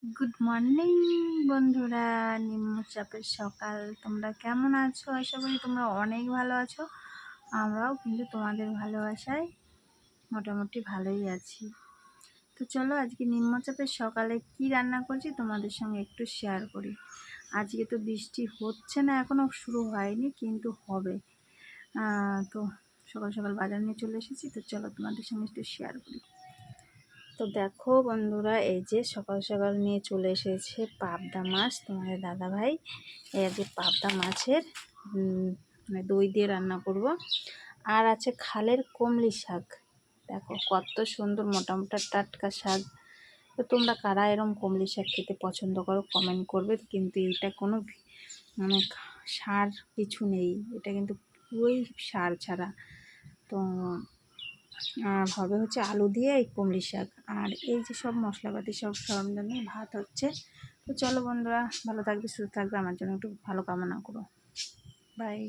Good morning বন্ধুরা, নিম্নচাপের সকাল। তোমরা কেমন আছো? আশা করি তোমরা অনেক ভালো আছো। আমরাও কিন্তু তোমাদের ভালোবাসায় মোটামুটি ভালোই আছি। তো চলো আজকে নিম্নচাপের সকালে কি রান্না করছি তোমাদের সঙ্গে একটু শেয়ার করি। আজকে তো বৃষ্টি হচ্ছে না, এখনও শুরু হয়নি, কিন্তু হবে। তো সকাল সকাল বাজার নিয়ে চলে এসেছি, তো চলো তোমাদের সঙ্গে একটু শেয়ার করি। তো দেখো বন্ধুরা, এই যে সকাল সকাল নিয়ে চলে এসেছে পাবদা মাছ তোমাদের দাদা ভাই। এই যে পাবদা মাছের মানে দই দিয়ে রান্না করব। আর আছে খালের কমলি শাক। দেখো কত সুন্দর মোটা মোটা টাটকা শাক। তো তোমরা কারা এরম কমলি শাক খেতে পছন্দ করো কমেন্ট করবে। কিন্তু এটা কোনো মানে সার কিছু নেই, এটা কিন্তু পুরোই সার ছাড়া। তো হবে হচ্ছে আলু দিয়ে এই কমলি শাক, আর এই যে সব মশলাপাতি সব সরঞ্জাম নিয়ে ভাত হচ্ছে। তো চলো বন্ধুরা, ভালো থাকবে সুস্থ থাকবে, আমার জন্য একটু ভালো কামনা করো। বাই।